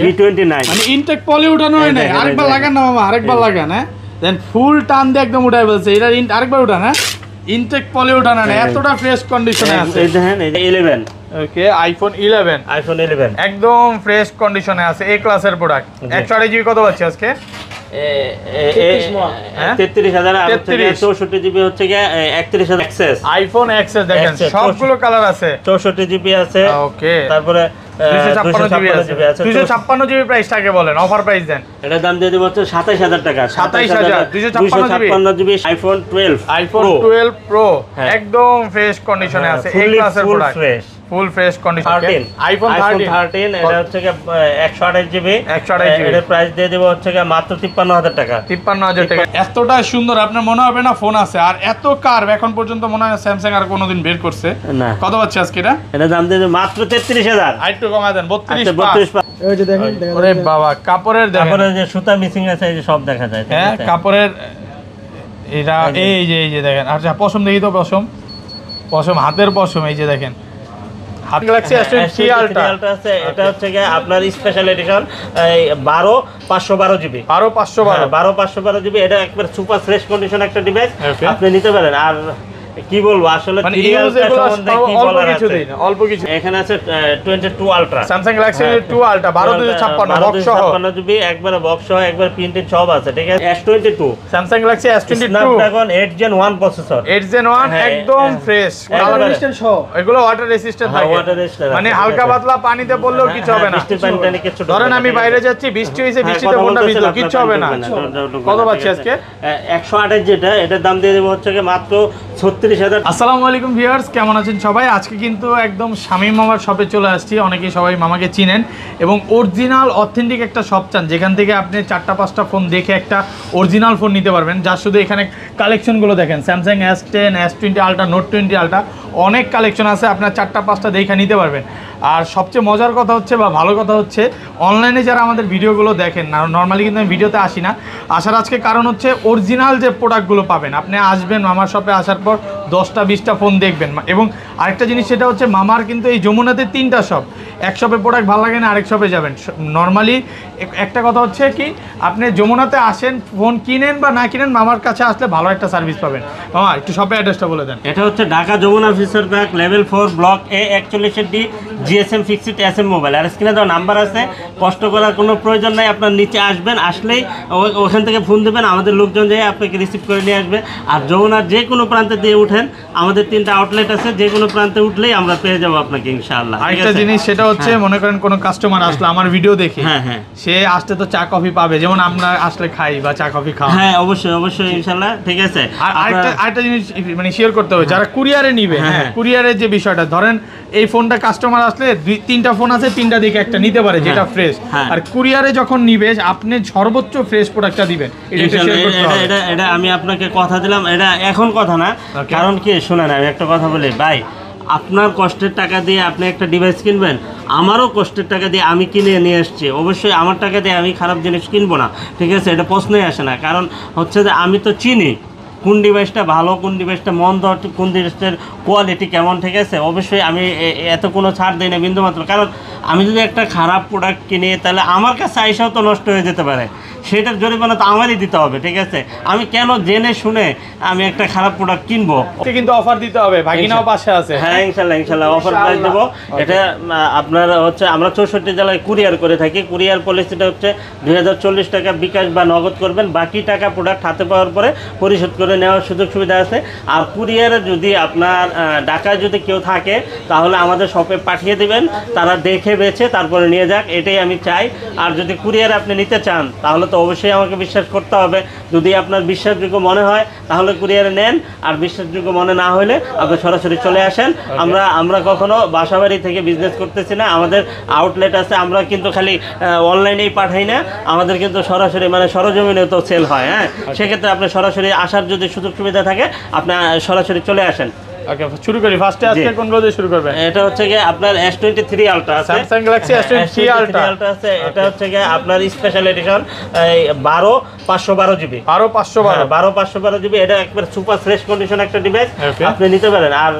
329 মানে ইনটেক পলি উঠানো হয় না, আরেকবার লাগান না মামা, আরেকবার লাগান। হ্যাঁ দেন ফুল টান দিয়ে একদম উঠাই বলছে এটা আরেকবার উঠান। হ্যাঁ ইনটেক পলি উঠানো না, এতটা ফ্রেশ কন্ডিশনে আছে। এই দেখেন এই 11 ওকে আইফোন 11 একদম ফ্রেশ কন্ডিশনে আছে, এ ক্লাসের প্রোডাক্ট। 128 জিবি কত পাচ্ছি আজকে? 63 জিবি হচ্ছে গিয়ে 31,000 এক্সেস আইফোন এক্সেস দেখেন সবগুলো কালার আছে। 64 জিবি আছে। ওকে তারপরে 256 জিবি প্রাইসটাকে বলেন, অফার প্রাইস দেন। এটার দাম দিয়ে দেব হচ্ছে 27000 টাকা। 27000 256 জিবি আইফোন 12 প্রো একদম ফ্রেশ কন্ডিশনে আছে, এই ক্লাসের product full fresh condition. IPhone 13 এটা হচ্ছে 128 জিবি এর প্রাইস দিয়ে দেব হচ্ছে মাত্র 53000 টাকা। 53000 টাকা। এতটা সুন্দর আপনার মনে হবে না ফোন আছে, আর এত কার্ভ এখন পর্যন্ত মনে হয় স্যামসাং আর কোনোদিন বের করছে না। কত পাচ্ছে আজকে এটা? এটা দাম দিয়ে দেব মাত্র 33000। আরেকটু কমায় দেন 32। এই যে দেখেন, ওরে বাবা কাপড়ের দেখেন, কাপড়ের যে সুতা মিসিং আছে এই যে সব দেখা যায়। হ্যাঁ কাপড়ের এটা এই যে দেখেন। আচ্ছা পশম দেখি তো, পশম হাতের পশম, এই যে দেখেন হাত গ্যালাক্সি S23 আলট্রা আছে। এটা হচ্ছে আপনার স্পেশাল এডিশন 12512 জিবি 12512 জিবি। এটা একবার সুপার ফ্রেশ কন্ডিশন একটা ডিভাইস, আপনি নিতে পারেন। আর কি বলবো আসলে অল্প কিছু এখানে আছে 22 ultra Samsung Galaxy 2 ultra 12256 GB একবারে বক্স সহ একবার প্রিন্টেড সব আছে, ঠিক আছে। S22 Samsung Galaxy S22 Snapdragon 8 Gen 1 processor, 8 Gen 1 একদম ফ্রেশ, ওয়াটার রেজিস্ট্যান্ট সহ। এগুলো ওয়াটার রেজিস্ট্যান্ট থাকে, মানে হালকা পাতলা পানিতে পড়লেও কিছু হবে না। বৃষ্টির পানিতে কিছু ধরেন আমি বাইরে যাচ্ছি, বৃষ্টি হইছে, বৃষ্টিতে ফোনটা ভিজলো, কিছু হবে না। কত পাচ্ছি আজকে? 128 যেটা, এটার দাম দিয়ে দেব হচ্ছে মাত্র 36000। আসসালামু আলাইকুম ভিউয়ার্স, কেমন আছেন সবাই? আজকে কিন্তু একদম শামীম মামার শপে চলে আসছি। অনেকেই সবাই মামাকে চিনেন এবং অরিজিনাল অথেন্টিক একটা শপ চান, যেখান থেকে আপনি 4টা-5টা ফোন দেখে একটা অরিজিনাল ফোন নিতে পারবেন। যার শুধু এখানে কালেকশনগুলো দেখেন, Samsung S10, S20 ultra, note 20 ultra, অনেক কালেকশন আছে, আপনার 4টা-5টা দেখে নিতে পারবেন। আর সবচেয়ে মজার কথা হচ্ছে বা ভালো কথা হচ্ছে, অনলাইনে যারা আমাদের ভিডিওগুলো দেখেন না, নর্মালি কিন্তু আমি ভিডিওতে আসি না, আসার আজকে কারণ হচ্ছে অরিজিনাল যে প্রোডাক্টগুলো পাবেন। আপনি আসবেন মামার শপে, আসার পর 10টা-20টা ফোন দেখবেন। এবং আরেকটা জিনিস সেটা হচ্ছে মামার কিন্তু এই যমুনাতে 3টা শপ, এক শপে প্রোডাক্ট ভালো লাগে না আরেক শপে যাবেন। নর্মালি একটা কথা হচ্ছে কি, আপনি যমুনাতে আসেন, ফোন কিনেন বা না কিনেন, মামার কাছে আসলে ভালো একটা সার্ভিস পাবেন। মামা একটু শপের অ্যাড্রেসটা বলে দেন। এটা হচ্ছে Dhaka Jamuna future park level 4 block A 41D GSM fixed SM mobile. আর স্ক্রিনে দেওয়া নাম্বার আছে, কষ্ট করার কোনো প্রয়োজন নাই। আপনার নিচে আসবেন, আসলেই ওখান থেকে ফোন দেবেন, আমাদের লোকজন যেয়ে আপনাকে রিসিভ করে নিয়ে আসবে। আর যমুনার যে কোনো প্রান্তে দিয়ে উঠেন, আমাদের 3টা আউটলেট আছে, যে কোনো প্রান্তে উঠলেই আমরা পেয়ে যাবো আপনাকে ইনশাআল্লাহ। আরেকটা জিনিস সেটা হচ্ছে, মনে করেন কোনো কাস্টমার আসলে আমার ভিডিও দেখে, সে আসতে তো চা কফি পাবে, যেমন আমরা আসলে খাই বা চা কফি খাওয়া। হ্যাঁ অবশ্যই ইনশাআল্লাহ, ঠিক আছে। আর আরেকটা জিনিস মানে শেয়ার করতে হবে, যারা কুরিয়ারে নিবে, কুরিয়ারের যে বিষয়টা, ধরেন এই ফোনটা কাস্টমার আসলে 2-3টা ফোন আছে, 3টা দিকে একটা নিতে পারে যেটা ফ্রেশ। আর কুরিয়ারে যখন নিবে, আপনি সর্বোচ্চ ফ্রেশ প্রোডাক্টটা দিবেন। এটা আমি আপনাকে কথা দিলাম, এটা এখন কথা না, কারণ কি শোনেন আমি একটা কথা বলি ভাই, আপনার কষ্টের টাকা দিয়ে আপনি একটা ডিভাইস কিনবেন, আমারও কষ্টের টাকা দিয়ে আমি কিনে নিয়ে এসেছি, অবশ্যই আমার টাকা দিয়ে আমি খারাপ জিনিস কিনবো না, ঠিক আছে। এটা প্রশ্নই আসে না, কারণ হচ্ছে যে আমি তো চিনি কোন ডিভাইসটা ভালো, কোন ডিভাইসটা মন্দ, কোন ডিভাইসটার কোয়ালিটি কেমন, ঠিক আছে। অবশ্যই আমি এত কোনো ছাড় দিই না বিন্দুমাত্র, কারণ আমি যদি একটা খারাপ প্রোডাক্ট কিনি, তাহলে আমার কাছে আইসাও তো নষ্ট হয়ে যেতে পারে, সেটার জরিমানা তো আমারই দিতে হবে, ঠিক আছে। আমি কেন জেনে শুনে আমি একটা খারাপ প্রোডাক্ট কিনবো? কিন্তু অফার দিতে হবে, ভাগিনাও পাশে আছে। হ্যাঁ ইনশাল্লাহ অফার প্রাইস দেবো। এটা আপনার হচ্ছে আমরা 64 জেলায় কুরিয়ার করে থাকি। কুরিয়ার পলিসিটা হচ্ছে 2040 টাকা বিকাশ বা নগদ করবেন, বাকি টাকা প্রোডাক্ট হাতে পাওয়ার পরে পরিশোধ করে নেওয়ার সুযোগ সুবিধা আছে। আর কুরিয়ারে যদি আপনার ঢাকায় যদি কেউ থাকে, তাহলে আমাদের শপে পাঠিয়ে দিবেন, তারা দেখে বেছে তারপরে নিয়ে যাক, এটাই আমি চাই। আর যদি কুরিয়ারে আপনি নিতে চান, তাহলে তো অবশ্যই আমাকে বিশ্বাস করতে হবে। যদি আপনার বিশ্বাসযোগ্য মনে হয় তাহলে কুরিয়ারে নেন, আর বিশ্বাসযোগ্য মনে না হলে আপনি সরাসরি চলে আসেন। আমরা কখনো বাসাবাড়ি থেকে বিজনেস করতেছি না, আমাদের আউটলেট আছে। আমরা কিন্তু খালি অনলাইনেই পাঠাই না, আমাদের কিন্তু সরাসরি মানে সরজমিনে তো সেল হয়। হ্যাঁ, সেক্ষেত্রে আপনি সরাসরি আসার যদি সুযোগ সুবিধা থাকে, আপনি সরাসরি চলে আসেন। ওকে শুরু করি। ফার্স্টে আজকে কোন দিয়ে শুরু করবেন? এটা হচ্ছে কি আপনার S23 আলট্রা আছে, স্যামসাং গ্যালাক্সি S23 আলট্রা আছে। এটা হচ্ছে কি আপনার স্পেশাল এডিশন 12512 জিবি 12512 জিবি। এটা একবার সুপার ফ্রেশ কন্ডিশন একটা ডিভাইস, আপনি নিতে পারেন। আর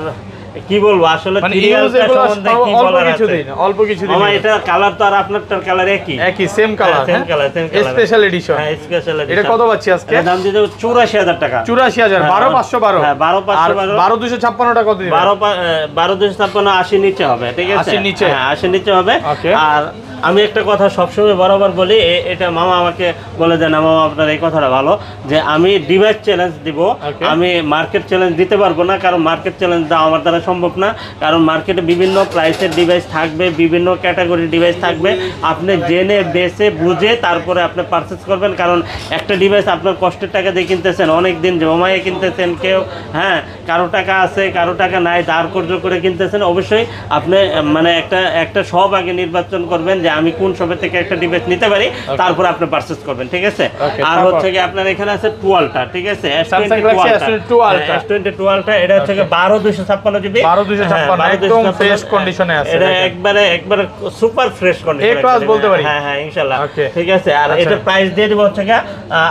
কি বলবো আসলে মানে Serial ইউজ টা এগুলো সম্বন্ধে কি অল্প বলার কিছু আছে? দিন, অল্প কিছু দিন। মামা এটা কালার তো আর আপনারটার কালার একই same colour, same color, same color। Special edition. হ্যাঁ স্পেশাল এটা কত পাচ্ছি আজকে? এর দাম দিয়ে দেব 84000 টাকা। 84000, 12512। হ্যাঁ 12512। 12256 টাকা কত দিবেন? 12256 80 নিচে হবে, ঠিক আছে? 80 নিচে? হ্যাঁ 80 নিচে হবে। Okay। আর আমি একটা কথা সবসময় বরাবর বলি, এটা মামা আমাকে বলে দেন, মামা আপনার এই কথাটা ভালো যে আমি ডিভাইস চ্যালেঞ্জ দিব। Okay। আমি মার্কেট চ্যালেঞ্জ দিতে পারবো না, কারণ মার্কেট চ্যালেঞ্জ দেওয়া আমার দ্বারা সম্ভব না। কারণ মার্কেটে বিভিন্ন প্রাইসের ডিভাইস থাকবে, বিভিন্ন ক্যাটাগরির ডিভাইস থাকবে। আপনি জেনে বেছে বুঝে তারপরে আপনি পারচেস করবেন, কারণ একটা ডিভাইস আপনার কষ্টের টাকা দিয়ে কিনতেছেন, অনেক দিন জমায়ে কিনতেছেন কেউ, হ্যাঁ কারো টাকা আছে কারো টাকা নাই, ধার কর্জ করে কিনতেছেন। অবশ্যই আপনি মানে একটা সব আগে নির্বাচন করবেন যে আমি কোন শপের থেকে একটা ডিভাইস নিতে পারি, তারপরে আপনি পারচেস করবেন, ঠিক আছে? আর হচ্ছে কি আপনার এখানে আছে 12টা, ঠিক আছে? Samsung Galaxy S22 Ultra। S22 Ultra এটা হচ্ছে 12256 জিবি, 12256 একদম ফ্রেশ কন্ডিশনে আছে। এটা একবারে super fresh condition, A class বলতে পারি। হ্যাঁ হ্যাঁ ইনশাআল্লাহ, Okay। ঠিক আছে? আর এটা প্রাইস দিয়ে দিব হচ্ছে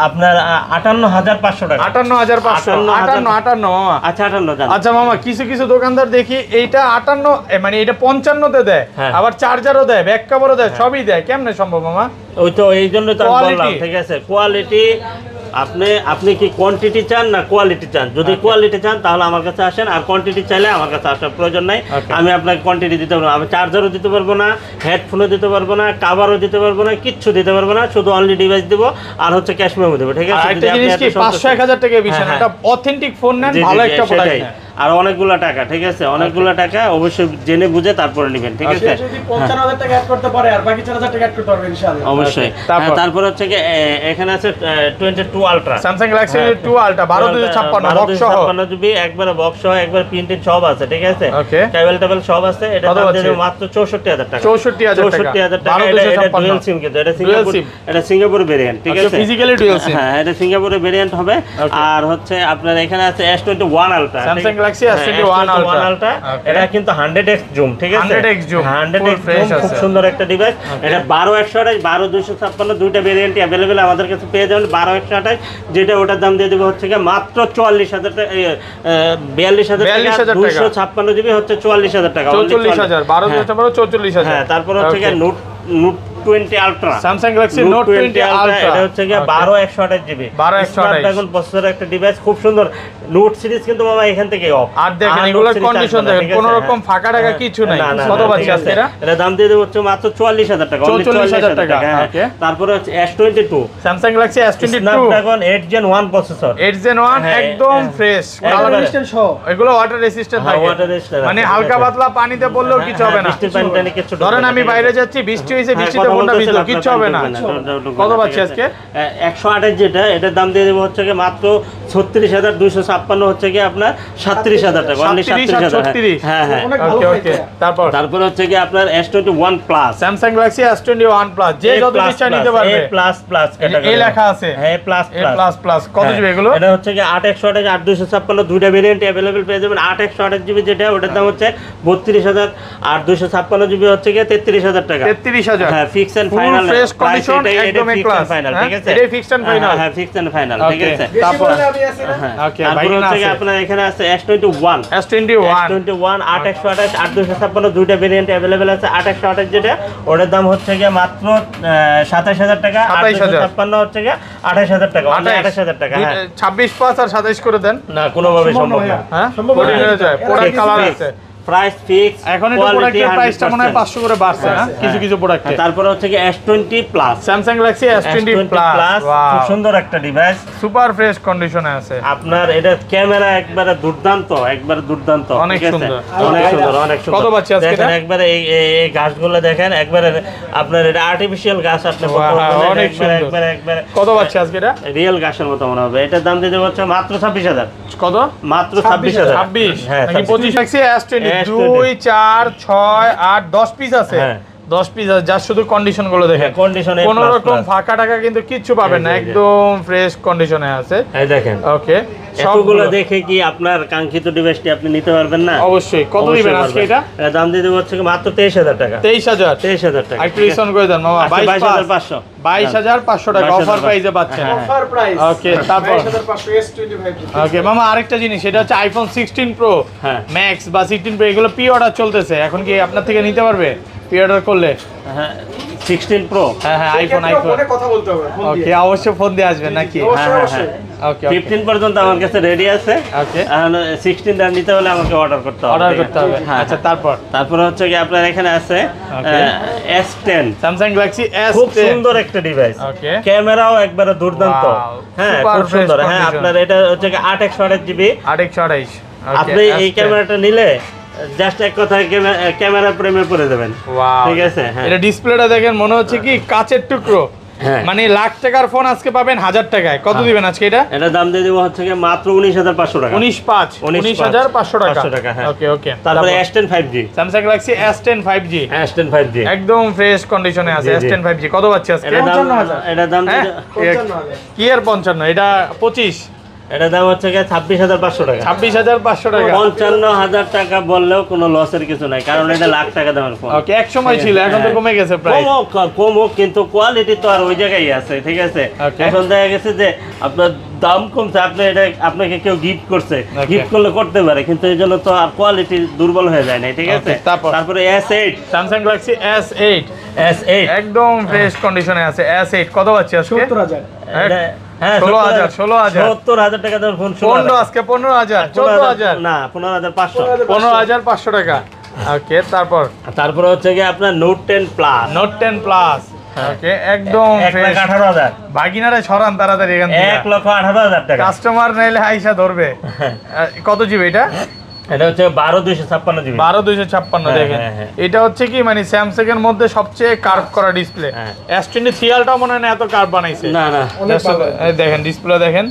আপনার 58500 টাকা। 58500, 58। আচ্ছা 58 জান। আচ্ছা মামা, কিছু কিছু দোকানদার দেখি এইটা 58 মানে এটা 55 তে দেয়, হ্যাঁ। আবার চার্জারও দেয়, ব্যাক কভারও দেয়, সবই দেয়। কেমনে সম্ভব মামা? ওই তো এই জন্য তো আমি Quality। বললাম, ঠিক আছে? কোয়ালিটি আপনি কি কোয়ান্টিটি চান না কোয়ালিটি চান? যদি কোয়ালিটি চান তাহলে আমার কাছে আসেন, আর কোয়ান্টিটি চাইলে আমার কাছে আসার প্রয়োজন নাই। Okay। আমি আপনাকে কোয়ান্টিটি দিতে পারবো না, আমি চার্জারও দিতে পারবো না, হেডফোনও দিতে পারবো না, কাভারও দিতে পারবো না, কিচ্ছু দিতে পারবো না, শুধু অনলি ডিভাইস দিব আর হচ্ছে ক্যাশ মেমো দেবো, ঠিক আছে? আর একটা যদি আপনি জিনিস কি, এত সন্তুষ্ট- 500-1000 টাকা বিষয় না, হ্যাঁ, এটা অথেন্টিক ফোন নেন, জি, জি, ভালো জি, একটা প্রোডাক্ট সেটাই। নেন। আর অনেকগুলো টাকা, ঠিক আছে? অনেকগুলো টাকা অবশ্যই জেনে বুঝে তারপরে নেবেন, ঠিক আছে? যদি 55000 টাকা অ্যাড করতে পারে আর বাকি 4000 টাকা অ্যাড করতে পারবে ইনশাআল্লাহ। অবশ্যই। তারপর? তারপর হচ্ছে কি এখানে আছে 22 ultra, Samsung Galaxy 2 ultra 12256 box সহ। 5256 জিবি, একবারে বক্স সহ, একবার প্রিন্টেড সব আছে, ঠিক আছে? Okay। কেবল টেবল সব আছে। এটা কত দাম আছে? দেব মাত্র 64000 টাকা। 64000 টাকা। 64000 টাকা। এটা 12256 ডুয়াল সিম, কিন্তু এটা Dual সিঙ্গাপুর, SIM। এটা সিঙ্গাপুর ভেরিয়েন্ট, ঠিক আচ্ছা, আছে? physically dual SIM। হ্যাঁ এটা সিঙ্গাপুরের ভেরিয়েন্ট হবে। Okay। আর হচ্ছে আপনার এখানে আছে S21 ultra, Samsung Galaxy S21 Ultra। Okay। এটা কিন্তু 100x জুম, ঠিক আছে? 100x zoom, 100x full fresh zoom, খুব আছে। সুন্দর একটা ডিভাইস। এটা 12128, 12256 দুইটা ভেরিয়েন্টই अवेलेबल আমাদের কাছে পেয়ে যাবেন। 12128 যেটা ওটার দাম দিয়ে দেব হচ্ছে কি মাত্র 44000 টাকা, 42000 টাকা। 256 জিবি হচ্ছে 44000 টাকা। 44000, 12256 44000। হ্যাঁ তারপর হচ্ছে কি Okay। Note 20 ultra, Samsung Galaxy Note 20 Ultra। এটা হচ্ছে কি 12128 জিবি, 12128 স্ন্যাপড্রাগন প্রসেসরের একটা ডিভাইস, খুব সুন্দর। নোট সিরিজ কিন্তু মামা এখান থেকে অফ। আর দেখেন এগুলোর কন্ডিশন দেখেন, কোনো রকম ফাঁকা টাকা কিছু নাই। কত পাচ্ছি আজকে এটা? এটা দাম দিয়ে দেব হচ্ছে মাত্র 44000 টাকা, 44000 টাকা। হ্যাঁ। Okay। তারপরে হচ্ছে S22 Samsung Galaxy S22 Snapdragon 8 Gen 1 processor, 8 Gen 1 হ্যাঁ, একদম হ্যাঁ। ফ্রেশ। একবারে। রেজিস্ট্যান্ট সহ। এগুলো ওয়াটার রেসিস্ট্যান্ট হ্যাঁ, থাকে, water resistant মানে আছে, হালকা ঠিক আছে। পাতলা পানিতে পড়লেও কিছু হবে না। বৃষ্টির পানি টানি কিছু ঢুকবে ধরেন না, আমি ঠিক আছে? বাইরে যাচ্ছি, বৃষ্টি হয়েছে, হ্যাঁ, বৃষ্টিতে কথা ফোনটা বলতেছিলাম, ভিজলো, আপনার কিচ্ছু পানি হবে না। ঢুকবে ঢুকবে কত না, পাচ্ছি ঠিক আজকে? আছে? 128 যেটা, এটার দাম দিয়ে দেবো হচ্ছে কি মাত্র 36256, হচ্ছে কি আপনার 37000 টাকা, only 37 আর 37000। হ্যাঁ হ্যাঁ। অনেক ভালো ওকে প্রাইস ওকে। এটা। তারপর তারপর হচ্ছে কি আপনার S21 plus, Samsung Galaxy S21 plus, যে যত ইচ্ছা নিতে পারবে। প্লাস প্লাস এই লেখা আছে, হ্যাঁ প্লাস A প্লাস প্লাস। কত জিবি এগুলো? এটা হচ্ছে কি 828 8256 দুইটা ভেরিয়েন্ট अवेलेबल পেয়ে যাবেন। 828 জিবি যেটা ওটার দাম হচ্ছে 32000, আর 256 জিবি হচ্ছে কি 33000 টাকা। 33000। হ্যাঁ fix and Full final, fresh condition, একদম A class, ফাইনাল, হ্যাঁ? ঠিক আছে? এটাই fixed and final? হ্যাঁ ফিক্স এন্ড ফাইনাল, ঠিক Okay। আছে? বেশি তারপর? বললে আমি আছি না। হ্যাঁ Okay, তারপর বাইরে হচ্ছে কি আছে। আপনার এখানে আছে S21 S21 S21 828 8256 দুইটা ভেরিয়েন্ট अवेलेबल আছে। 828 যেটা ওটার দাম হচ্ছে কি মাত্র 27000 টাকা, 27000 8256 হচ্ছে কি 28000 টাকা, only 28000 টাকা। হ্যাঁ 26 পাঁচ আর 27 করে দেন। না কোনোভাবে সম্ভব সম্ভব নয়। না। হ্যাঁ সম্ভব কোটি না। হয়ে যায়, প্রোডাক্ট কালার আছে। প্রাইস ফিক্স, এখন এটা প্রোডাক্টের প্রাইসটা মনে হয় 500 করে বাড়ছে না কিছু কিছু প্রোডাক্টে। তারপরে হচ্ছে কি S20 plus, Samsung Galaxy S20 plus, খুব সুন্দর একটা ডিভাইস। সুপার ফ্রেশ কন্ডিশনে আছে। আপনার এটা ক্যামেরা একবারে দুর্দান্ত, একবারে দুর্দান্ত, অনেক ঠিক আছে? সুন্দর। অনেক সুন্দর, অনেক সুন্দর। কত পাচ্ছি আজকে দেখেন এটা? একবারে এই গাছগুলো দেখেন, একবারে আপনার এটা আর্টিফিশিয়াল গাছ, আপনি বলতে Wow, পারবেন, অনেক একবারে সুন্দর। একবারে কত পাচ্ছি আজকে এটা? রিয়েল গাছের মতো মনে হবে। এটার দাম দিতে হচ্ছে মাত্র 26000, কত? মাত্র 26000। 26 হ্যাঁ নাকি 25? গ্যালাক্সি S20 S20 2 4 6 8 10 পিস আছে। হ্যাঁ। 10 পিস যা শুধু কন্ডিশন গুলো দেখেন, কন্ডিশনে কোনো রকম ফাঁকা টাকা কিন্তু কিচ্ছু পাবেন না, একদম ফ্রেশ কন্ডিশনে আছে। এই দেখেন ওকে, সবগুলো দেখে কি আপনার কাঙ্ক্ষিত ডিভাইসটি আপনি নিতে পারবেন না? অবশ্যই। কত দিবেন আজকে এটা? এটা দাম দিয়ে দেব হচ্ছে মাত্র 23000 টাকা। 23000 টাকা। একটু ডিসকাউন্ট করে দেন মামা। 22500 22500 টাকা অফার প্রাইসে পাচ্ছেন। অফার প্রাইস ওকে, তারপর 22500 S25 ওকে মামা, আরেকটা জিনিস, সেটা হচ্ছে আইফোন 16 প্রো হ্যাঁ ম্যাক্স বা 16 প্রো, এগুলো প্রি অর্ডার চলতেছে, এখন কি আপনার থেকে নিতে পারবে প্রি অর্ডার করলে? হ্যাঁ 16 প্রো হ্যাঁ হ্যাঁ, আইফোন ফোনে কথা বলতে হবে ফোন দিয়ে। ওকে, অবশ্যই ফোন দিয়ে আসবেন নাকি? হ্যাঁ হ্যাঁ ওকে 15 পর্যন্ত আমার কাছে রেডি আছে। ওকে, এখন 16 টা নিতে হলে আমাকে অর্ডার করতে হবে। অর্ডার করতে হবে। হ্যাঁ আচ্ছা, তারপর হচ্ছে কি আপনার এখানে আছে Okay. S10, Samsung Galaxy S10 খুব সুন্দর একটা ডিভাইস। ওকে, ক্যামেরাও একবারে দুর্দান্ত। Wow, হ্যাঁ super খুব সুন্দর। fresh হ্যাঁ condition. আপনার এটা হচ্ছে কি 8/128 GB। 8/128 আপনি এই ক্যামেরাটা নিলে জাস্ট এক কথায় ক্যামেরা প্রেমে পড়ে যাবেন। ওয়াও, ঠিক আছে। হ্যাঁ এটা ডিসপ্লেটা দেখেন, মনে হচ্ছে কি কাচের টুকরো। হ্যাঁ। মানে লাখ টাকার ফোন আজকে পাবেন 1000 টাকায়। কত দিবেন আজকে এটা? এটা দাম দিয়ে দেবো হচ্ছে কি মাত্র 19500 টাকা। 19500 টাকা। 500 টাকা, হ্যাঁ। ওকে ওকে, তারপরে S10 5G, Samsung Galaxy S10 5G S10 5G একদম ফ্রেশ কন্ডিশনে আছে। জি, জি। S10 5G কত পাচ্ছি আজকে? এটা দাম 55,000 এটা দাম হ্যাঁ? 55,000 কি এর 55? এটা 25, এটা দাম হচ্ছে কি 26500 টাকা। 26500 টাকা। 55000 টাকা বললেও কোনো লসের কিছু নাই, কারণ এটা লাখ টাকা দামের ফোন। ওকে, এক সময় ছিল, এখন তো কমে গেছে প্রাইস। কম হোক, কিন্তু কোয়ালিটি তো আর ওই জায়গায় আছে। ঠিক আছে। Okay. এখন দেখা গেছে যে আপনার দাম কমছে, আপনি এটা আপনাকে কেউ গিফট করছে, Okay. গিফট করলে করতে পারে, কিন্তু এই জন্য তো আর কোয়ালিটি দুর্বল হয়ে যায় না। ঠিক আছে। Okay, তারপরে S8, Samsung Galaxy S8 S8 একদম ফ্রেশ কন্ডিশনে আছে। S8 কত পাচ্ছি আজকে? 70000 হ্যাঁ 70000 টাকা দামের ফোন। 15 আজকে 15000, 14000 না 15500। 15500 টাকা। ওকে, তারপরে হচ্ছে কি আপনার Note 10 plus. Note 10 plus. Okay, একদম ফ্রেশ। 1,18,000। বাগিনারে ছড়ান তাড়াতাড়ি এখান থেকে। 1,18,000 টাকা। কাস্টমার নাইলে হাইসা ধরবে। কত জিবি এটা? এটা হচ্ছে 12256 জিবি। 12256 দেখেন। হ্যাঁ। এটা হচ্ছে কি মানে স্যামসাং এর মধ্যে সবচেয়ে কার্ভ করা ডিসপ্লে। হ্যাঁ। S23 আলটা মনে হয় না এত কার্ভ বানাইছে। না না, অনেক ভালো। এই দেখেন ডিসপ্লে দেখেন,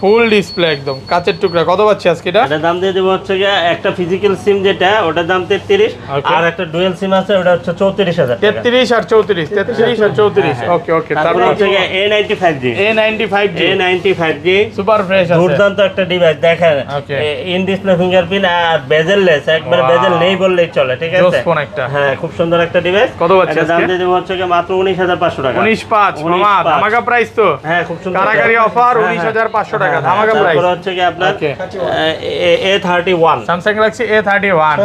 ফুল ডিসপ্লে একদম কাচের টুকরা। কত পাচ্ছি আজকে এটা? এটা দাম দিয়ে দেবো হচ্ছে গিয়ে একটা ফিজিক্যাল সিম যেটা, ওটার দাম 33। Okay. আর একটা ডুয়াল সিম আছে, ওটা হচ্ছে 34000 টাকা। 33 আর 34, 33 আর 34। ওকে ওকে, তারপর তারপর হচ্ছে গিয়ে A95G। A95G A95G super fresh আছে। দুর্দান্ত একটা ডিভাইস দেখেন। Okay. ইন ডিসপ্লে ফিঙ্গারপ্রিন্ট আর বেজেললেস, একবার Wow. বেজেল নেই বললেই চলে। ঠিক জোস আছে। ফোন একটা। হ্যাঁ খুব সুন্দর একটা ডিভাইস। কত পাচ্ছি এটা দাম আজকে? দিয়ে দেবো হচ্ছে গিয়ে মাত্র 19500 টাকা। 19.5 মামা, 19.5 ধামাকা প্রাইস তো। হ্যাঁ খুব সুন্দর। কারাগারি অফার হ্যাঁ, 19500 টাকা, হ্যাঁ, ধামাকা তারপরে প্রাইস। হচ্ছে কি আপনার Okay. A31 Samsung Galaxy A31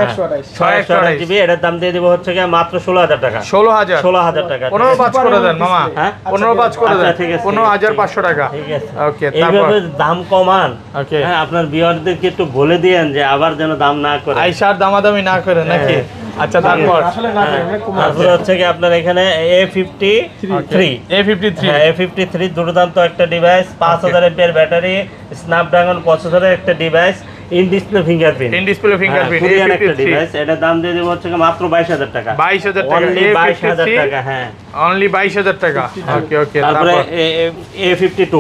628 GB, এটার দাম দিয়ে দিব হচ্ছে গিয়ে মাত্র 16000 টাকা। 16000 16000 টাকা। 15 করে দেন মামা। হ্যাঁ? 15 করে দেন। আচ্ছা, ঠিক আছে, 15500 টাকা। ঠিক আছে। ওকে, তারপর এইভাবে দাম কমান। ওকে, হ্যাঁ আপনার ভিউয়ারদেরকে একটু বলে দিয়েন যে আবার যেন দাম না করে। আইসার দামাদামি না করে নাকি? আচ্ছা, তারপর আসলে না করে অনেক কম আছে। তারপরে হচ্ছে কি আপনার এখানে A53 A53 হ্যাঁ A53 দুর্দান্ত একটা ডিভাইস, 5000 এমপিআর ব্যাটারি, স্ন্যাপড্রাগন প্রসেসরের একটা device, in display fingerprint. In display fingerprint Korean একটা A53 ডিভাইস। এটা দাম দিয়ে দেব হচ্ছে কি মাত্র 22000 টাকা। 22000 টাকা। অনলি 22000 A53 টাকা। হ্যাঁ অনলি 22000 টাকা। ওকে ওকে, তারপরে তারপর A52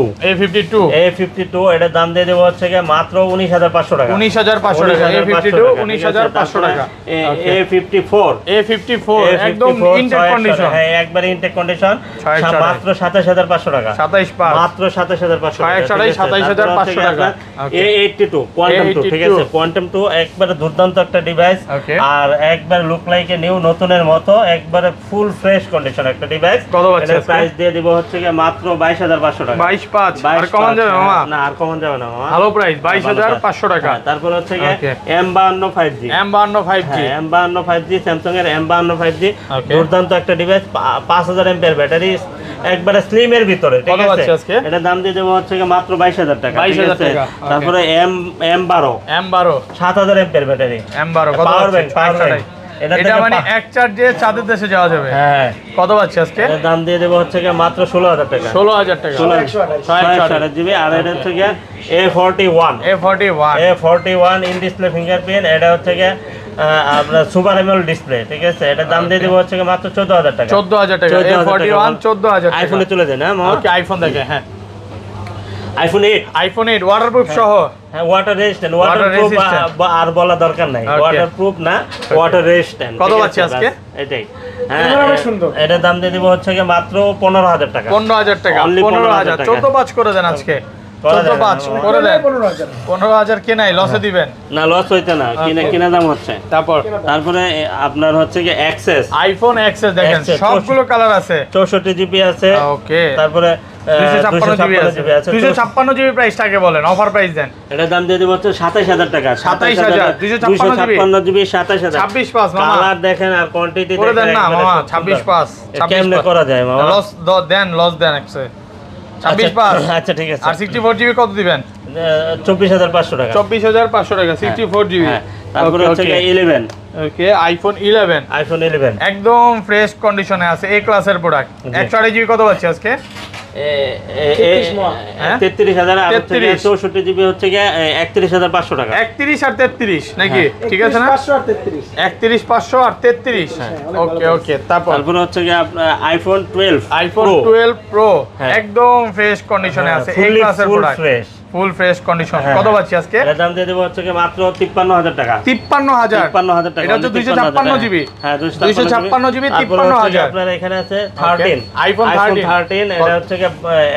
A52 এটার দাম দিয়ে দেব হচ্ছে কি মাত্র 19500 টাকা। 19500 টাকা। A52 19500 টাকা। A54 A54 একদম ইনটেক কন্ডিশন। হ্যাঁ একবারে ইনটেক কন্ডিশন, 628 মাত্র 27500 টাকা। 27.5 মাত্র 27500 টাকা। 27500 টাকা। A82 কোয়ান্টাম 2, ঠিক আছে। কোয়ান্টাম 2 একবারে দুর্দান্ত একটা ডিভাইস, Okay. আর একবার লুক লাইক এ নিউ, নতুনের মতো, একবারে ফুল ফ্রেশ কন্ডিশন একটা ডিভাইস। কত পাচ্ছি এটার আজকে? প্রাইস দিয়ে দিব হচ্ছে কি মাত্র 22500 টাকা। 22.5 আর কমান যাবে মামা? না আর কমান যাবে না মামা। ভালো প্রাইস 22500 টাকা। হ্যাঁ, তারপর হচ্ছে কি Okay. M52 5G। M52 5G হ্যাঁ, M52 5G, স্যামসাং এর M52 5G Okay. দুর্দান্ত একটা ডিভাইস, 5000 এমপিআর ব্যাটারি, একবারে স্লিম এর ভিতরে। ঠিক কত আছে। পাচ্ছি আজকে? এটা দাম দিয়ে দেবো হচ্ছে কি মাত্র 22000 টাকা। ঠিক 22,000 আছে। টাকা। Okay. তারপরে M12 M12 7000 MPR battery, M12 কত Power পাচ্ছি? bank, power bank। এটা মানে এক চার্জে চাঁদের দেশে যাওয়া যাবে। হ্যাঁ কত পাচ্ছি আজকে? এটার দাম দিয়ে দেবো হচ্ছে কি মাত্র 16000 টাকা। 16000 টাকা। 628 জিবি। আর এটা হচ্ছে কি A41 A41 in display fingerprint. এটা হচ্ছে কি আপনার সুপার এমোলেড ডিসপ্লে। ঠিক আছে। এটা দাম দিয়ে দেবো হচ্ছে কি মাত্র 14000 টাকা। 14000 টাকা। A41 14000 টাকা। আইফোনে চলে যায় না মামা? ওকে, আইফোন দেখে। হ্যাঁ আইফোন 8 আইফোন 8 ওয়াটারপ্রুফ সহ। হ্যাঁ water resistant, Water waterproof resistant। আর বলা দরকার নাই, Okay. ওয়াটারপ্রুফ না ওয়াটার রেজিস্ট্যান্ট। কত পাচ্ছি আজকে? এটাই। ক্যামেরা বেশ সুন্দর। এটার দাম দিয়ে দিব হচ্ছে কি মাত্র 15,000 টাকা। 15,000 টাকা। Only 15,000 টাকা। 14,500 করে দেন আজকে। করা যাবে 14,500 না। করে দেন। 15,000 15,000 কে নাই লসে দিবেন। না লস হইতে না, কিনা দাম হচ্ছে। তারপরে আপনার হচ্ছে কি অ্যাক্সেস, আইফোন এক্সএস দেখেন Access, সবগুলো কালার আছে। 64 জিবি আছে। ওকে। তারপরে 256 জিবি আছে। 256 256 জিবি প্রাইসটাকে বলেন, অফার প্রাইস দেন। এটার দাম দিয়ে দিব হচ্ছে 27,000 টাকা। 27,000, 256 জিবি 27,000। 26 মামা। কালার দেখেন আর কোয়ান্টিটি করে দেন না মামা, 26 কেমনে করা যায় মামা? লস দেন, লস দেন এক্সে। 26 আচ্ছা ঠিক আছে। আর 64 জিবি কত দিবেন? 24,500 টাকা। 24,500 টাকা 64 জিবি। হ্যাঁ, তারপরে হচ্ছে 11, ওকে আইফোন 11 আইফোন 11 একদম ফ্রেশ কন্ডিশনে আছে, এ ক্লাসের প্রোডাক্ট। 128 জিবি কত পাচ্ছি আজকে? 33,000 আর হচ্ছে 33 64 জিবি হচ্ছে গিয়ে 31,500 টাকা। 31 আর 33 নাকি? ঠিক আছে না? 500 আর 33 31,500 আর 33। ওকে ওকে। তারপরে হচ্ছে গিয়ে আপনার আইফোন 12 আইফোন 12 প্রো হ্যাঁ। একদম ফ্রেশ কন্ডিশনে আছে, এ ক্লাসের product, fresh. Full fresh condition. হ্যাঁ, কত পাচ্ছি আজকে? এর দাম দিয়ে দেব হচ্ছে কি মাত্র 53,000 টাকা। 53,000 টাকা। এটা হচ্ছে 256 জিবি। হ্যাঁ 256 জিবি তারপরে হচ্ছে 53,000। আপনার এখানে আছে 13 iPhone 13 এটা হচ্ছে কি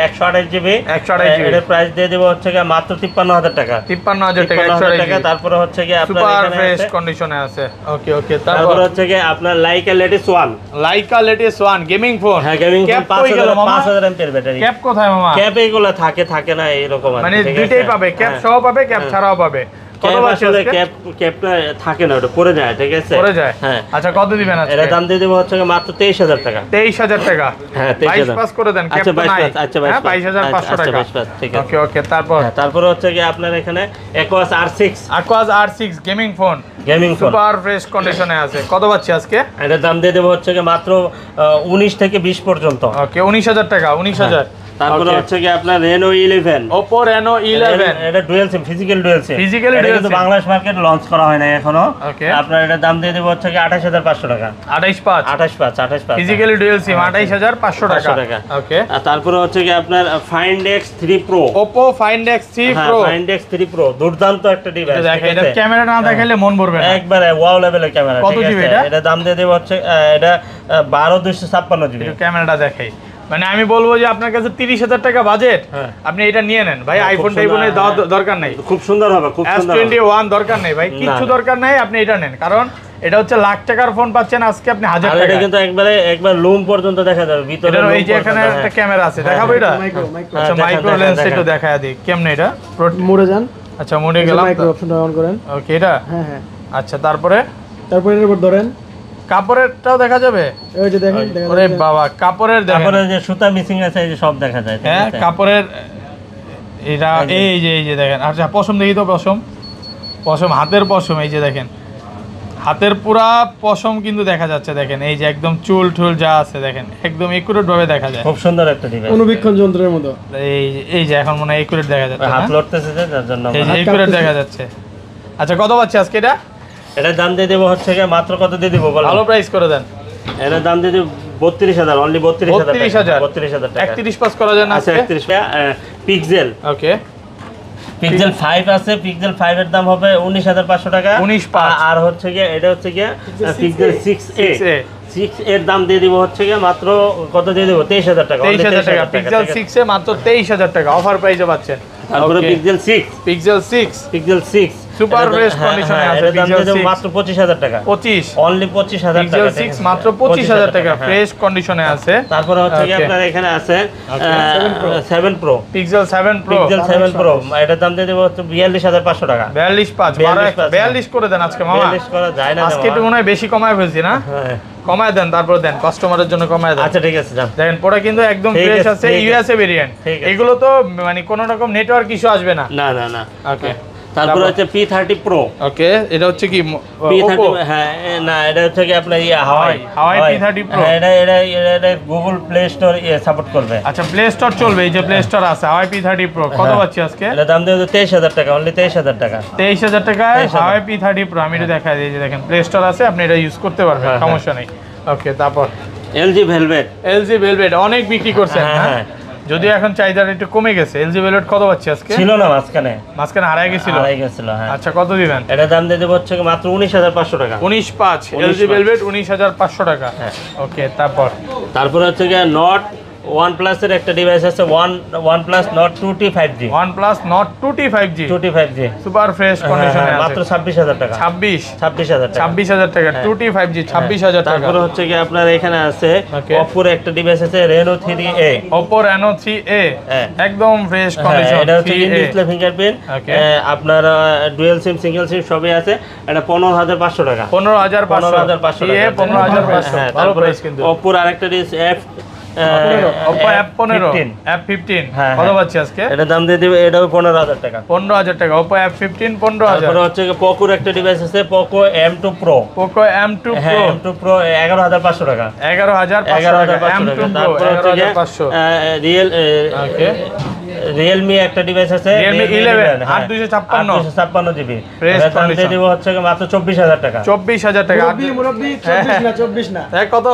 128 জিবি। 128 জিবি। এর প্রাইস দিয়ে দেব হচ্ছে কি মাত্র 53,000 টাকা। 53,000 টাকা 53,000 টাকা। 128 তারপরে হচ্ছে কি আপনার সুপার এখানে ফ্রেশ আছে কন্ডিশনে আছে। ওকে ওকে। তারপরে তারপর হচ্ছে কি আপনার Laika latest 1। Laika latest 1 gaming phone. হ্যাঁ গেমিং ফোন ক্যাপ কই গেল মামা? 5000 এমপিএর ব্যাটারি। ক্যাপ কোথায় মামা? ক্যাপ এইগুলো থাকে না এরকম আর কি, মানে ঠিক আছে? দুইটাই পাবে, ক্যাপ হ্যাঁ। সহ পাবে, ক্যাপ ছাড়াও পাবে। কত ক্যাপ পাচ্ছি আসলে আজকে? ক্যাপটা থাকে না, ওটা পড়ে যায়, ঠিক আছে? পড়ে যায়। হ্যাঁ। আচ্ছা কত দিবেন আজকে? এর দাম দিয়ে দেব হচ্ছে কি মাত্র 23,000 টাকা। 23,000 টাকা। হ্যাঁ 22 23,000 পাস করে দেন, ক্যাপ আচ্ছা তো 22 নাই। পাস, আচ্ছা 22 হ্যাঁ 22,500 আচ্ছা, টাকা। 22 পাস, ঠিক আছে। ওকে ওকে। তারপর হ্যাঁ, তারপরে হচ্ছে কি আপনার এখানে Aquos R6 Aquas R6 gaming phone gaming phone. Super fresh কন্ডিশনে আছে। কত পাচ্ছি আজকে? এটার দাম দিয়ে দেব হচ্ছে কি মাত্র 19 থেকে 20 পর্যন্ত। ওকে 19,000 টাকা। 19,000। তারপরে হচ্ছে কি আপনার Reno 11 Oppo Reno 11 এটা dual SIM, physical dual SIM. Physically এটা dual কিন্তু SIM। বাংলাদেশ মার্কেট লঞ্চ করা হয় না এখনো। Okay. আপনার এটার দাম দিয়ে দেব হচ্ছে কি 28,500 টাকা। 28.5 28,500 ফিজিক্যালি ডুয়াল সিম 28,500 টাকা। 500 টাকা। ওকে। আর তারপরে হচ্ছে কি আপনার Find X3 Pro। Oppo Find X3 হ্যাঁ Pro। Find X3 Pro দুর্দান্ত একটা ডিভাইস। দেখেন এটা ক্যামেরা না দেখাইলে মন ভরবে না। একবারে ওয়াও লেভেলের ক্যামেরা। কত জিবি এটা? এটা দাম দিয়ে দেব হচ্ছে এটা 12,256 জিবি। একটু ক্যামেরাটা দেখাই। মানে আমি বলবো যে আপনার কাছে 30,000 টাকা বাজেট, হ্যাঁ। আপনি এটা নিয়ে নেন ভাই। হ্যাঁ, খুব আইফোন সুন্দর, টাইফোনের হ্যাঁ। দরকার নেই, খুব সুন্দর হবে, খুব সুন্দর হবে। S21 দরকার নেই ভাই, না, কিচ্ছু না। দরকার নেই। আপনি এটা নেন, কারণ এটা হচ্ছে লাখ টাকার ফোন পাচ্ছেন আজকে আপনি 1000 আর টাকা। এটা কিন্তু একবার লুম পর্যন্ত দেখা যাবে ভিতরে। এটার এই loom যে এখানে পর্যন্ত, একটা হ্যাঁ। ক্যামেরা আছে, হ্যাঁ, দেখাবো এটা? মাইক্রো আচ্ছা দেখান, মাইক্রো দেখান, লেন্স দেখান। একটু দেখায় দিই কেমনে এটা। মোড়ে যান, আচ্ছা মনে গেলাম। মাইক্রো অপশনটা অন করেন। ওকে এটা। হ্যাঁ হ্যাঁ। আচ্ছা তারপরে তারপরে এর উপর ধরেন, কাপড়েরটাও দেখা যাবে। এই যে দেখেন দেখা ওরে যাচ্ছে। বাবা কাপড়ের দেখেন। তারপরে যে সুতা মিসিং আছে এই যে সব দেখা যায়, ঠিক হ্যাঁ আছে? কাপড়ের এটা এই যে দেখেন। আচ্ছা পশম দেখি তো, পশম হাতের পশম, এই যে দেখেন হাতের পুরা পশম কিন্তু দেখা যাচ্ছে। দেখেন এই যে একদম চুল টুল যা আছে দেখেন একদম একুরেট ভাবে দেখা যায়। খুব সুন্দর একটা ডিভাইস। অনুবীক্ষণ যন্ত্রের মতো। এই যে এখন মনে হয় একুরেট দেখা যাচ্ছে হাত না? লড়তেছে যে যার জন্য এই যে হাত একুরেট কাঁপতেছে। দেখা যাচ্ছে। আচ্ছা কত পাচ্ছি আজকে এটা? এটার দাম দিয়ে দেবো হচ্ছে গিয়ে মাত্র কত দিয়ে দিব বলো? ভালো প্রাইস করে দেন। এটার দাম দিয়ে দেবো 32,000, অনলি 32,000 টাকা। 32,000 32,000 টাকা। 31 পাস করা যায় না আচ্ছা আজকে? 31 টাকা। পিক্সেল ওকে পিক্সেল 5 আছে, পিক্সেল 5 এর দাম হবে 19,500 টাকা। 19,500 আর হচ্ছে গিয়ে এটা হচ্ছে গিয়ে পিক্সেল 6a 6A 6 এর দাম দিয়ে দিব হচ্ছে গিয়ে মাত্র কত দিয়ে দেব? 23,000 টাকা। 23,000 টাকা। পিক্সেল 6 এ মাত্র 23,000 টাকা অফার প্রাইসে পাচ্ছেন। তারপরে pixel 6 pixel 6 pixel 6 super fresh কন্ডিশনে আছে। এর দাম দিয়ে পিক্সেল দেব 6 মাত্র 25,000 টাকা। 25 অনলি 25,000 টাকা। পিক্সেল ঠিক 6 আছে? মাত্র 25,000 টাকা হ্যাঁ। ফ্রেশ কন্ডিশনে আছে। তারপরে হচ্ছে কি Okay. আপনার এখানে আছে 7 pro pixel 7 pro pixel 7 pro এটার দাম দিয়ে দেব হচ্ছে 42,500 টাকা। 42.5 42 করে দেন আজকে মামা। 42 করা যায় না আজকে একটু মামা। মনে হয় বেশি কমায় ফেলছি না? হ্যাঁ। কমায় দেন, তারপর দেন কাস্টমারের জন্য কমায় দেন। আচ্ছা ঠিক আছে যান। দেখেন পরে কিন্তু একদম ঠিক ফ্রেশ আছে, আছে, ঠিক আছে। USA variant. ঠিক আছে। এগুলো তো মানে কোনো রকম নেটওয়ার্ক ইস্যু আসবে না। না না না ওকে তারপরে হচ্ছে P30 Pro ওকে এটা হচ্ছে কি P30 Oppo? হ্যাঁ না এটা হচ্ছে কি আপনার হাওয়াই হাওয়াই P30 Pro। হ্যাঁ, এটা গুগল প্লে স্টোর সাপোর্ট করবে। আচ্ছা প্লে স্টোর চলবে, এই যে প্লে স্টোর আছে হাওয়াই P30 Pro কত হ্যাঁ। পাচ্ছি আজকে? এটা দাম দিয়ে 23,000 টাকা, অনলি 23,000 টাকা। 23,000 টাকায় 23,000 হাওয়াই P30 Pro। আমি এটা দেখাই দিই, যে দেখেন প্লে স্টোর আছে, আপনি এটা ইউজ করতে পারবেন, হ্যাঁ, সমস্যা নেই। ওকে তারপর LG Velvet LG Velvet অনেক বিক্রি করছেন হ্যাঁ না? হ্যাঁ যদিও এখন চাহিদাটা একটু কমে গেছে। এলজি ভেলভেট কত পাচ্ছি আজকে? ছিল না মাঝখানে হারায় গেছিল। হ্যাঁ। আচ্ছা, কত দিবেন? এটা দাম দিয়ে দেবো হচ্ছে মাত্র 19,500 টাকা। 19,500 এলজি ভেলভেট 19,500 টাকা। হ্যাঁ। ওকে, তারপর তারপরে হচ্ছে গিয়ে নট OnePlus এর একটা ডিভাইস আছে OnePlus Nord 2T 5G। OnePlus Nord 2T 5G 2T 5G super fresh কন্ডিশনে আছে। মাত্র 26,000 টাকা। 26,000 টাকা। 26,000 টাকা। 2T 5G 26,000 টাকা। তারপরে হচ্ছে কি আপনার এখানে আছে Okay. Oppo এর একটা ডিভাইস আছে Reno 3A। Oppo Reno 3A হ্যাঁ। একদম ফ্রেশ কন্ডিশন। এটা হচ্ছে ডিসপ্লে ফিঙ্গারপ্রিন্ট। Okay. আপনার ডুয়াল সিম সিঙ্গেল সিম সবই আছে। এটা 15,500 টাকা। 15,500 15,500 টাকা। 15,500 ভালো প্রাইস কিন্তু। Oppo এর আরেকটা ডিস Oppo F15 F15 হ্যাঁ, কত হ্যাঁ। পাচ্ছি আজকে? এটা দাম দিয়ে দিবে, এটাও 15,000 টাকা। 15,000 টাকা। Oppo F15 15,000। তারপরে হচ্ছে পোকোর একটা ডিভাইস আছে Poco M2 Pro। Poco M2 হ্যাঁ, Pro M2 Pro 11,500 টাকা। 11,500 টাকা। M2 Pro তারপরে হচ্ছে 11,500। ওকে, রিয়েলমি একটা ডিভাইস আছে Realme 11 8,256 জিবি। Fresh এটা দাম দিয়ে condition। দিব হচ্ছে মাত্র 24,000 টাকা। 24,000 টাকা। মুরব্বি 24 না 24 না কত?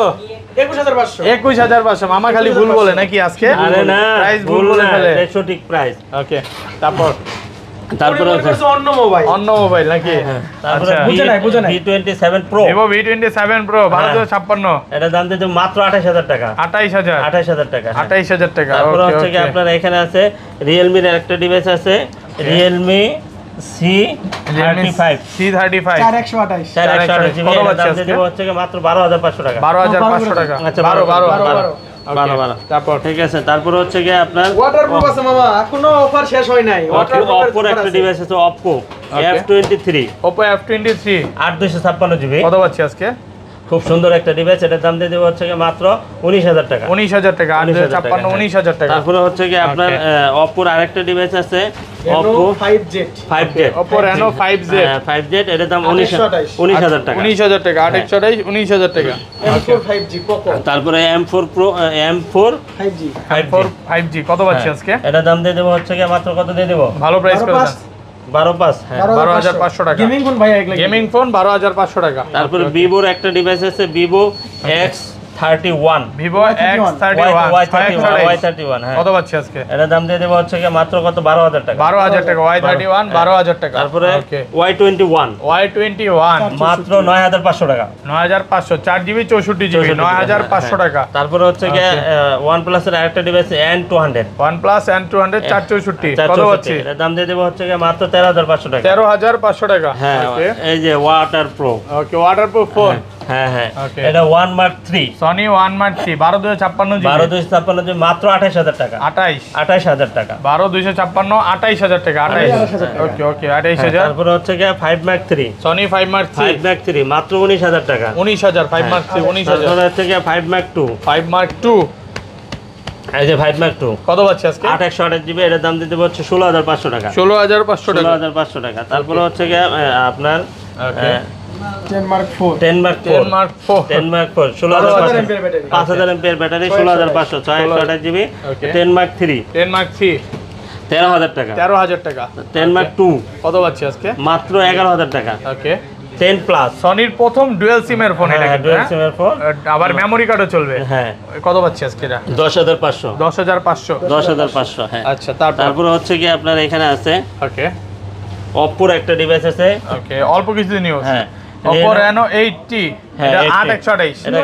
21,500। 21,500। মামা খালি ভুল বলে নাকি আজকে? আরে না, প্রাইস ভুল ভুল বলে না, ফেলে। এটা সঠিক প্রাইস। ওকে, তারপর তারপরে মনে করছে অন্য মোবাইল। অন্য মোবাইল নাকি? তারপরে আচ্ছা, বুঝে নাই। V27 Pro। Vivo V27 Pro 12,56 এটা দাম দিয়ে দিব মাত্র 28,000 টাকা। 28,000 28,000 টাকা। হ্যাঁ। 28,000 টাকা। তারপরে ওকে, হচ্ছে কি ওকে। আপনার এখানে আছে রিয়েলমির একটা ডিভাইস আছে Realme C35। C35 4128। 428 জিবি। কত এটার পাচ্ছি দাম আজকে? দিয়ে দিব হচ্ছে কি মাত্র 12,500 টাকা। 12,500 টাকা। আচ্ছা, 12 12। তারপর ঠিক আছে। তারপরে হচ্ছে কি আপনার ওয়াটারপ্রুফ আছে মামা, এখনো অফার শেষ হয় নাই। Oppo একটা ডিভাইস আছে Oppo F23 Oppo F23 8,256 GB. কত পাচ্ছি আজকে? খুব সুন্দর একটা ডিভাইস। এটার দাম দিয়ে দেবো হচ্ছে কি মাত্র 19,000 টাকা। 19,000 টাকা। 8,256 19,000 টাকা। তারপরে হচ্ছে কি আপনার Oppo আরেকটা ডিভাইস আছে Oppo Oppo 5Z। 5Z। Oppo Reno 5Z 5Z এটার দাম 28,000 19,000 টাকা। 19,000 টাকা। 28,000 19,000 টাকা। M4 5G Poco তারপরে M4 Pro M4 5G। 5G কত পাচ্ছি আজকে? এটার দাম দিয়ে দেবো হচ্ছে কি মাত্র কত দিয়ে দেবো? ভালো প্রাইস করে দেন। 12,500। হ্যাঁ। 12,500 টাকা। গেমিং ফোন ভাই এগুলা। গেমিং ফোন 12,500 টাকা। তারপরে ভিভোর একটা ডিভাইস আছে Vivo X31। Vivo X31 Y31। হ্যাঁ। কত পাচ্ছি আজকে? এটার দাম দিয়ে দেবো হচ্ছে কি মাত্র কত 12,000 টাকা। 12,000 টাকা। Y31 12,000 টাকা। তারপরে ওকে, Y21 Y21 মাত্র 9,500 টাকা। 9,500 4GB 64GB 9,500 টাকা। তারপরে হচ্ছে গিয়ে OnePlus এর আরেকটা ডিভাইস N200। OnePlus N200 464 কত পাচ্ছি? এটার দাম দিয়ে দেবো হচ্ছে গিয়ে মাত্র 13,500 টাকা। 13,500 টাকা। হ্যাঁ, ওকে, এই যে ওয়াটার প্রো। ওকে, ওয়াটারপ্রুফ ফোন। হ্যাঁ হ্যাঁ, Okay. এটা 1 Mark 3 Sony 1 Mark 3 12,256GB 12,256 GB মাত্র 28,000 টাকা। 28,000 টাকা। 12,256 28,000 টাকা। 28,000 টাকা। ওকে, ওকে, 28,000। তারপরে হচ্ছে গিয়ে 5 Mark 3 Sony 5 Mark 3 5 Mark 3 মাত্র 19,000 টাকা। 19,000 5 Mark 3 19,000। তারপরে হচ্ছে গিয়ে 5 Mark 2 5 Mark 2 এই যে 5 Mark 2 কত পাচ্ছি আজকে? 828 জিবি। এটার দাম দিতে হচ্ছে 16,500 টাকা। 16,500 টাকা। 16,500 টাকা। তারপরে হচ্ছে গিয়ে আপনার ওকে, 10 Mark 4। 10 Mark 4 10 Mark 4 10 Mark 4 5,000 16,500 mAh battery. 5,000 mAh battery 16,500 628 GB. Okay. 10 Mark 3 10 Mark 3 13,000 টাকা। 13,000 টাকা। 10 Mark 2 কত পাচ্ছি আজকে? মাত্র 11,000 টাকা। ওকে, 10 প্লাস সনির প্রথম ডুয়াল সিমের ফোন এটা কিন্তু, ডুয়াল হ্যাঁ? সিমের ফোন। আবার মেমোরি কার্ডও চলবে। হ্যাঁ, কত পাচ্ছি আজকে এটা? 10,500 10,500। 10,500। হ্যাঁ, আচ্ছা, তারপর তারপরে হচ্ছে কি আপনার এখানে আছে ওকে, Oppo একটা ডিভাইস আছে। ওকে, অল্প কিছু নিউজ। হ্যাঁ, Oppo Reno 8T হ্যাঁ, এটা 8T 8/128 এটা-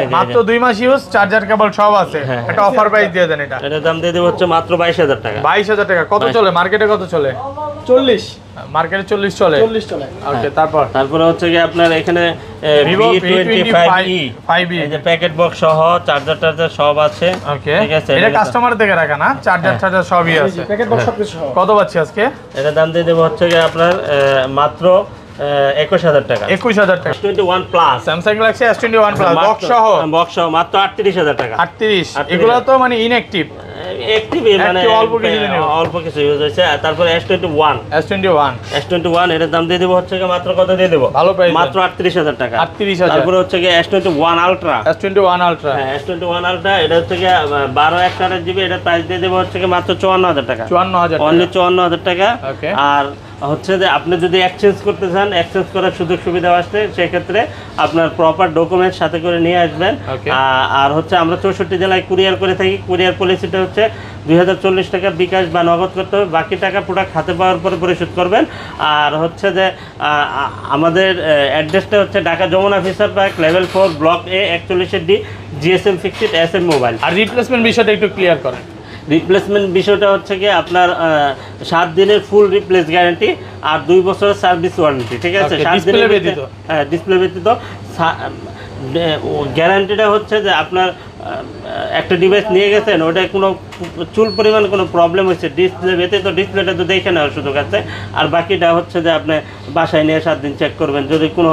এই যে, মাত্র 2 মাস ইউজ, চার্জার কেবল সব আছে। হ্যাঁ, একটা অফার প্রাইস দিয়ে দেন এটা। এটার দাম দিয়ে দেবো হচ্ছে মাত্র 22,000 টাকা। 22,000 টাকা। কত 22,000 চলে মার্কেটে? কত চলে 40 মার্কেটে? 40 চলে। 40 চলে। ওকে, তারপর তারপরে হচ্ছে কি আপনার এখানে Vivo V25e 5e এই যে প্যাকেট বক্স সহ চার্জার টার্জার সব আছে। ওকে, ঠিক আছে, এটা এটা- কাস্টমার থেকে রাখা না? চার্জার টার্জার সবই আছে। প্যাকেট বক্স সবকিছু সহ। কত পাচ্ছি আজকে? এটার দাম দিয়ে দেবো হচ্ছে কি আপনার মাত্র 21,000 টাকা। 21,000 টাকা। S21 plus Samsung Galaxy S21 plus box সহ বক্স সহ মাত্র 38,000 টাকা। 38। 38,000 এগুলো তো মানে ইনঅ্যাক্টিভ। একটিভ মানে একটু অল্প কিছু দিনে হবে। অল্প কিছু ইউজ হয়েছে। আর তারপরে S21 S21 এটার দাম দিয়ে দেবো হচ্ছে কি মাত্র কত দিয়ে দেবো? ভালো প্রাইস মাত্র 38,000 টাকা। 38,000। তারপরে হচ্ছে কি S21 আলট্রা। S21 আলট্রা হ্যাঁ, S21 আলট্রা এটা হচ্ছে কি 12 জিবি। এটার প্রাইস দিয়ে দেবো হচ্ছে কি মাত্র 54,000 টাকা। 54,000 অনলি 54,000 টাকা। Okay. আর হচ্ছে যে আপনি যদি এক্সচেঞ্জ করতে চান, এক্সচেঞ্জ করার সুযোগ সুবিধা আসছে, সেক্ষেত্রে আপনার প্রপার ডকুমেন্টস সাথে করে নিয়ে আসবেন। Okay. আর হচ্ছে আমরা 64 জেলায় কুরিয়ার করে থাকি। কুরিয়ার পলিসিটা হচ্ছে 2040 টাকা বিকাশ বা নগদ করতে হবে, বাকি টাকা প্রোডাক্ট হাতে পাওয়ার পরে পরিশোধ করবেন। আর হচ্ছে যে আমাদের অ্যাড্রেসটা হচ্ছে Dhaka Jamuna Future Park, level 4, block A, 41D, GSM fixed, SM mobile. আর রিপ্লেসমেন্ট বিষয়টা একটু ক্লিয়ার করেন। রিপ্লেসমেন্ট বিষয়টা হচ্ছে কি আপনার 7 দিনের ফুল রিপ্লেস গ্যারান্টি আর 2 বছরের সার্ভিস ওয়ারেন্টি, ঠিক আছে? Okay, 7 display দিনের ব্যতীত? হ্যাঁ, ডিসপ্লে ব্যতীত। গ্যারান্টিটা হচ্ছে যে আপনার একটা ডিভাইস নিয়ে গেছেন, ওটায় কোনো চুল পরিমাণ কোনো প্রবলেম হচ্ছে, ডিসপ্লে ব্যতীত, ডিসপ্লেটা তো দেখে নেওয়ার সুযোগ আছে। আর বাকিটা হচ্ছে যে আপনি বাসায় নিয়ে 7 দিন চেক করবেন, যদি কোনো